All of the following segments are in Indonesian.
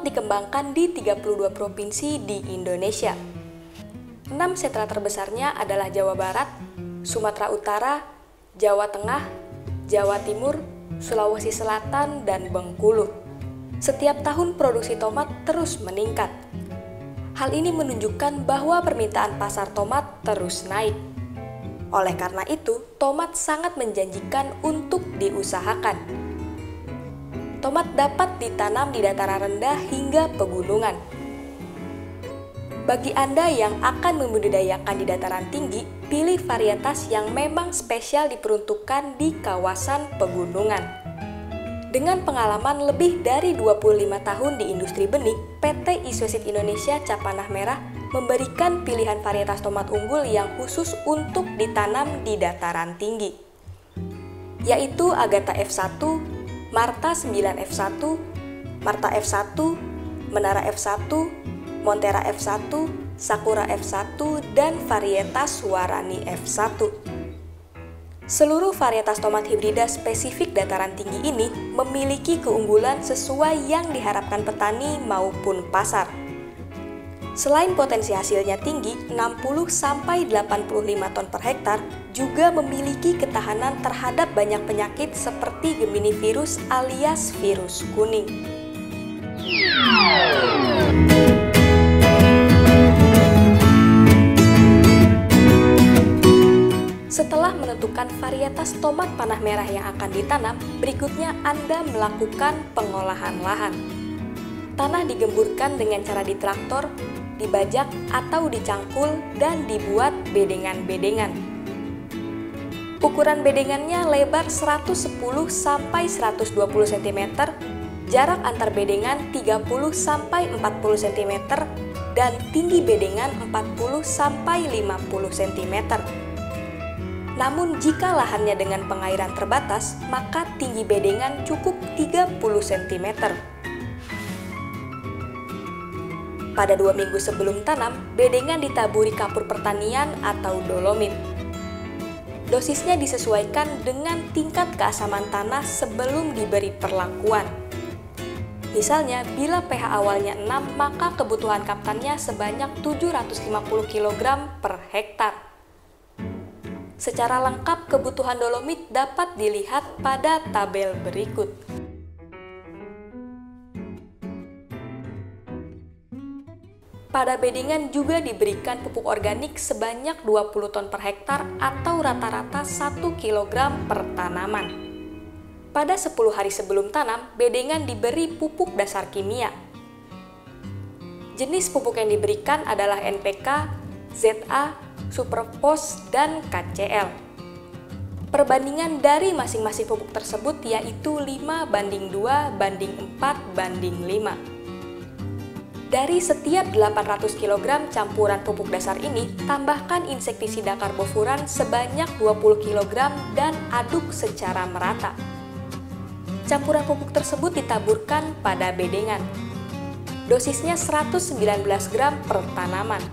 tomat dikembangkan di 32 provinsi di Indonesia. 6 sentra terbesarnya adalah Jawa Barat, Sumatera Utara, Jawa Tengah, Jawa Timur, Sulawesi Selatan, dan Bengkulu. Setiap tahun produksi tomat terus meningkat. Hal ini menunjukkan bahwa permintaan pasar tomat terus naik. Oleh karena itu, tomat sangat menjanjikan untuk diusahakan. Tomat dapat ditanam di dataran rendah hingga pegunungan. Bagi Anda yang akan membudidayakan di dataran tinggi, pilih varietas yang memang spesial diperuntukkan di kawasan pegunungan. Dengan pengalaman lebih dari 25 tahun di industri benih, PT Iswesit Indonesia Cap Tanah Merah memberikan pilihan varietas tomat unggul yang khusus untuk ditanam di dataran tinggi, yaitu Agatha F1, Marta 9F1, Marta F1, Menara F1, Montera F1, Sakura F1, dan varietas Warani F1. Seluruh varietas tomat hibrida spesifik dataran tinggi ini memiliki keunggulan sesuai yang diharapkan petani maupun pasar. Selain potensi hasilnya tinggi, 60-85 ton per hektar, juga memiliki ketahanan terhadap banyak penyakit seperti Gemini virus alias virus kuning. Setelah menentukan varietas tomat panah merah yang akan ditanam, berikutnya Anda melakukan pengolahan lahan. Tanah digemburkan dengan cara ditraktor, dibajak atau dicangkul, dan dibuat bedengan-bedengan. Ukuran bedengannya lebar 110-120 cm, jarak antar bedengan 30-40 cm, dan tinggi bedengan 40-50 cm. Namun jika lahannya dengan pengairan terbatas, maka tinggi bedengan cukup 30 cm. Pada 2 minggu sebelum tanam, bedengan ditaburi kapur pertanian atau dolomit. Dosisnya disesuaikan dengan tingkat keasaman tanah sebelum diberi perlakuan. Misalnya, bila pH awalnya 6, maka kebutuhan kaptannya sebanyak 750 kg per hektar. Secara lengkap kebutuhan dolomit dapat dilihat pada tabel berikut. Pada bedengan juga diberikan pupuk organik sebanyak 20 ton per hektar atau rata-rata 1 kg per tanaman. Pada 10 hari sebelum tanam, bedengan diberi pupuk dasar kimia. Jenis pupuk yang diberikan adalah NPK, ZA, Superphos, dan KCL. Perbandingan dari masing-masing pupuk tersebut yaitu 5:2:4:5. Dari setiap 800 kg campuran pupuk dasar ini, tambahkan insektisida karbofuran sebanyak 20 kg dan aduk secara merata. Campuran pupuk tersebut ditaburkan pada bedengan. Dosisnya 119 gram per tanaman.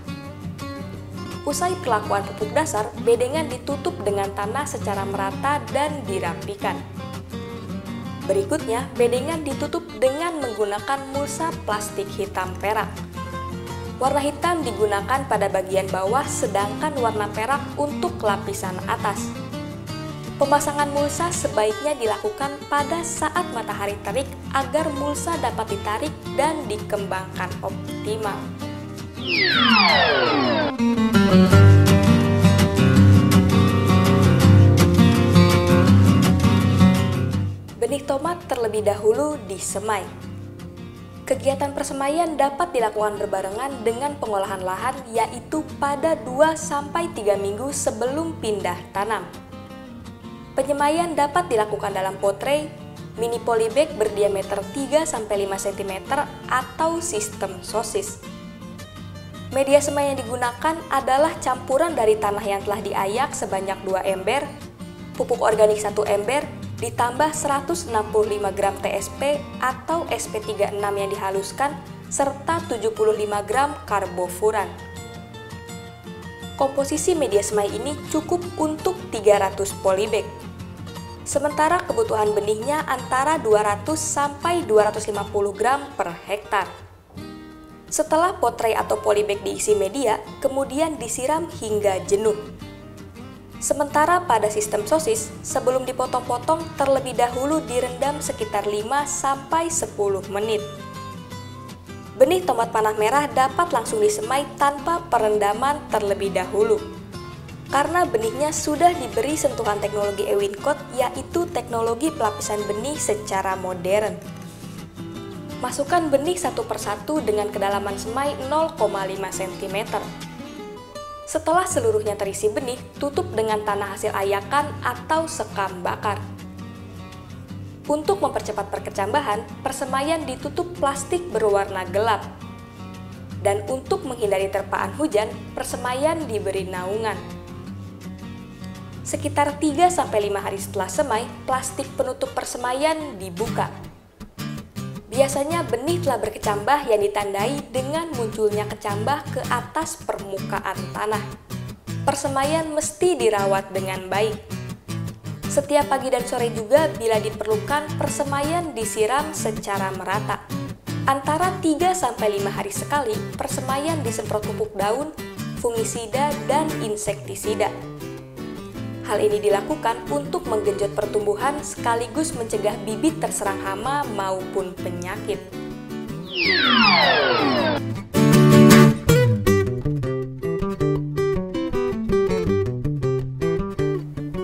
Usai perlakuan pupuk dasar, bedengan ditutup dengan tanah secara merata dan dirapikan. Berikutnya, bedengan ditutup dengan menggunakan mulsa plastik hitam perak. Warna hitam digunakan pada bagian bawah, sedangkan warna perak untuk lapisan atas. Pemasangan mulsa sebaiknya dilakukan pada saat matahari terik agar mulsa dapat ditarik dan dikembangkan optimal. Benih tomat terlebih dahulu disemai. Kegiatan persemaian dapat dilakukan berbarengan dengan pengolahan lahan, yaitu pada 2-3 minggu sebelum pindah tanam. Penyemaian dapat dilakukan dalam pot tray, mini polybag berdiameter 3-5 cm atau sistem sosis. Media semai yang digunakan adalah campuran dari tanah yang telah diayak sebanyak 2 ember, pupuk organik 1 ember, ditambah 165 gram TSP atau SP36 yang dihaluskan, serta 75 gram karbofuran. Komposisi media semai ini cukup untuk 300 polybag. sementara kebutuhan benihnya antara 200 sampai 250 gram per hektar. Setelah pot tray atau polybag diisi media, kemudian disiram hingga jenuh. Sementara pada sistem sosis, sebelum dipotong-potong terlebih dahulu direndam sekitar 5 sampai 10 menit. Benih tomat panah merah dapat langsung disemai tanpa perendaman terlebih dahulu. Karena benihnya sudah diberi sentuhan teknologi Ewin Coat, yaitu teknologi pelapisan benih secara modern. Masukkan benih satu persatu dengan kedalaman semai 0,5 cm. Setelah seluruhnya terisi benih, tutup dengan tanah hasil ayakan atau sekam bakar. Untuk mempercepat perkecambahan, persemaian ditutup plastik berwarna gelap. Dan untuk menghindari terpaan hujan, persemaian diberi naungan. Sekitar 3-5 hari setelah semai, plastik penutup persemaian dibuka. Biasanya benih telah berkecambah yang ditandai dengan munculnya kecambah ke atas permukaan tanah. Persemaian mesti dirawat dengan baik. Setiap pagi dan sore juga bila diperlukan persemaian disiram secara merata. Antara 3-5 hari sekali, persemaian disemprot pupuk daun, fungisida, dan insektisida. Hal ini dilakukan untuk menggenjot pertumbuhan sekaligus mencegah bibit terserang hama maupun penyakit.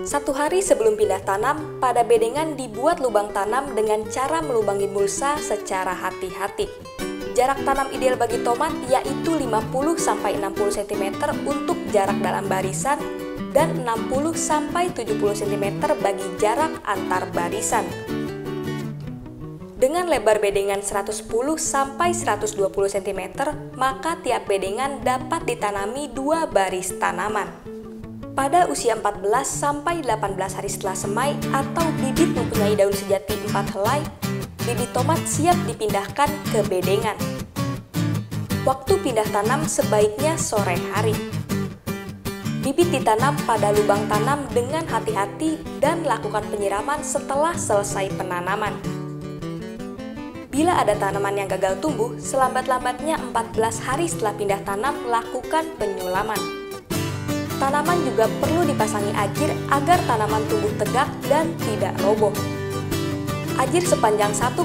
Satu hari sebelum pindah tanam, pada bedengan dibuat lubang tanam dengan cara melubangi mulsa secara hati-hati. Jarak tanam ideal bagi tomat yaitu 50-60 cm untuk jarak dalam barisan dan 60-70 cm bagi jarak antar barisan. Dengan lebar bedengan 110-120 cm, maka tiap bedengan dapat ditanami 2 baris tanaman. Pada usia 14-18 hari setelah semai atau bibit mempunyai daun sejati 4 helai, bibit tomat siap dipindahkan ke bedengan. Waktu pindah tanam sebaiknya sore hari. Bibit ditanam pada lubang tanam dengan hati-hati dan lakukan penyiraman setelah selesai penanaman. Bila ada tanaman yang gagal tumbuh, selambat-lambatnya 14 hari setelah pindah tanam lakukan penyulaman. Tanaman juga perlu dipasangi ajir agar tanaman tumbuh tegak dan tidak roboh. Ajir sepanjang 1,5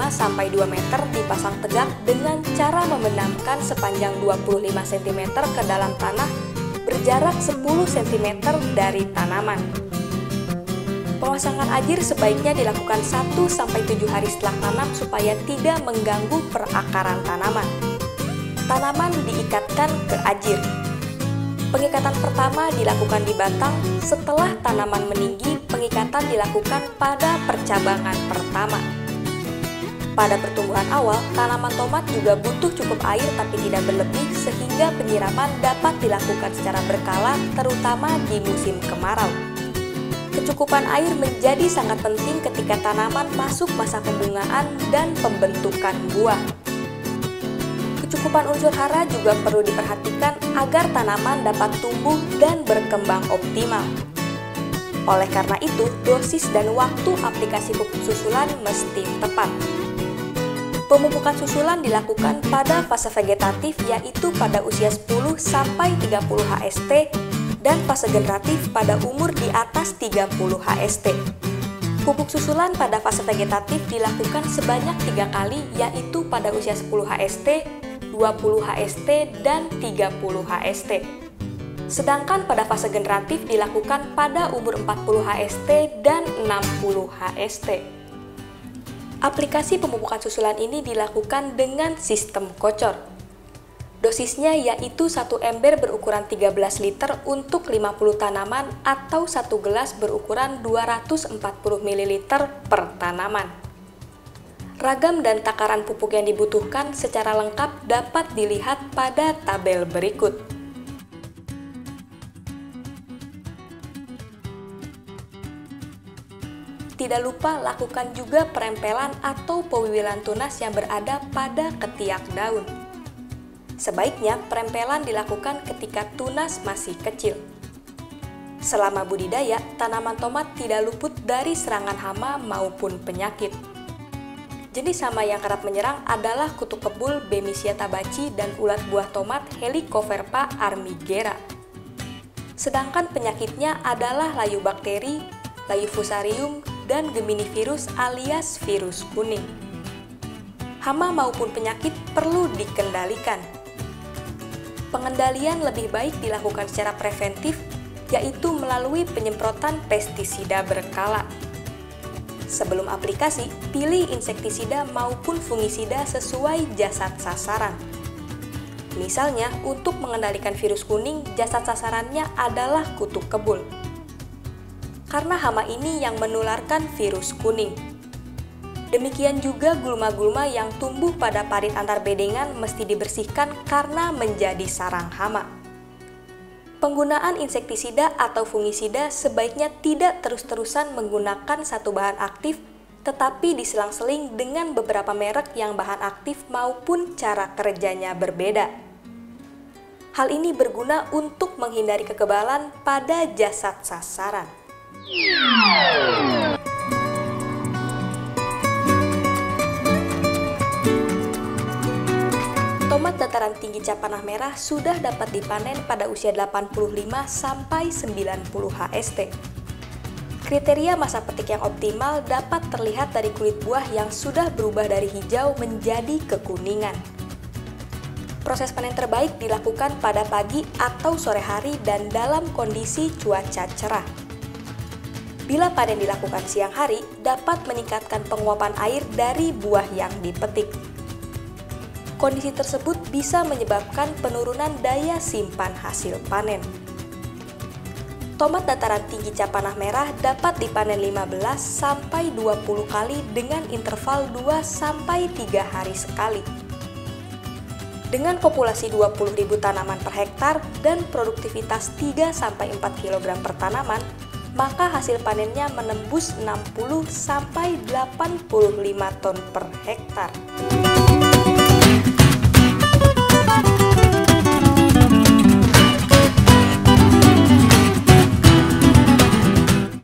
sampai 2 meter dipasang tegak dengan cara membenamkan sepanjang 25 cm ke dalam tanah berjarak 10 cm dari tanaman. Pemasangan ajir sebaiknya dilakukan 1-7 hari setelah tanam supaya tidak mengganggu perakaran tanaman. Tanaman diikatkan ke ajir. Pengikatan pertama dilakukan di batang, setelah tanaman meninggi, pengikatan dilakukan pada percabangan pertama. Pada pertumbuhan awal, tanaman tomat juga butuh cukup air tapi tidak berlebih sehingga penyiraman dapat dilakukan secara berkala terutama di musim kemarau. Kecukupan air menjadi sangat penting ketika tanaman masuk masa pembungaan dan pembentukan buah. Kecukupan unsur hara juga perlu diperhatikan agar tanaman dapat tumbuh dan berkembang optimal. Oleh karena itu, dosis dan waktu aplikasi pupuk susulan mesti tepat. Pemupukan susulan dilakukan pada fase vegetatif yaitu pada usia 10-30 HST dan fase generatif pada umur di atas 30 HST. Pupuk susulan pada fase vegetatif dilakukan sebanyak 3 kali yaitu pada usia 10 HST, 20 HST, dan 30 HST. Sedangkan pada fase generatif dilakukan pada umur 40 HST dan 60 HST. Aplikasi pemupukan susulan ini dilakukan dengan sistem kocor. Dosisnya yaitu 1 ember berukuran 13 liter untuk 50 tanaman atau 1 gelas berukuran 240 ml per tanaman. Ragam dan takaran pupuk yang dibutuhkan secara lengkap dapat dilihat pada tabel berikut. Tidak lupa lakukan juga perempelan atau pewiwilan tunas yang berada pada ketiak daun. Sebaiknya perempelan dilakukan ketika tunas masih kecil. Selama budidaya, tanaman tomat tidak luput dari serangan hama maupun penyakit. Jenis hama yang kerap menyerang adalah kutu kebul Bemisia tabaci dan ulat buah tomat Helicoverpa armigera. Sedangkan penyakitnya adalah layu bakteri, layu fusarium, dan geminivirus alias virus kuning. Hama maupun penyakit perlu dikendalikan. Pengendalian lebih baik dilakukan secara preventif, yaitu melalui penyemprotan pestisida berkala. Sebelum aplikasi, pilih insektisida maupun fungisida sesuai jasad sasaran. Misalnya, untuk mengendalikan virus kuning, jasad sasarannya adalah kutu kebul. Karena hama ini yang menularkan virus kuning. Demikian juga gulma-gulma yang tumbuh pada parit antar bedengan mesti dibersihkan karena menjadi sarang hama. Penggunaan insektisida atau fungisida sebaiknya tidak terus-terusan menggunakan satu bahan aktif, tetapi diselang-seling dengan beberapa merek yang bahan aktif maupun cara kerjanya berbeda. Hal ini berguna untuk menghindari kekebalan pada jasad sasaran. Tomat dataran tinggi cap panah merah sudah dapat dipanen pada usia 85 sampai 90 HST. Kriteria masa petik yang optimal dapat terlihat dari kulit buah yang sudah berubah dari hijau menjadi kekuningan. Proses panen terbaik dilakukan pada pagi atau sore hari dan dalam kondisi cuaca cerah. Bila panen dilakukan siang hari, dapat meningkatkan penguapan air dari buah yang dipetik. Kondisi tersebut bisa menyebabkan penurunan daya simpan hasil panen. Tomat dataran tinggi cap panah merah dapat dipanen 15 sampai 20 kali dengan interval 2 sampai 3 hari sekali. Dengan populasi 20.000 tanaman per hektar dan produktivitas 3 sampai 4 kg per tanaman, maka hasil panennya menembus 60 sampai 85 ton per hektar.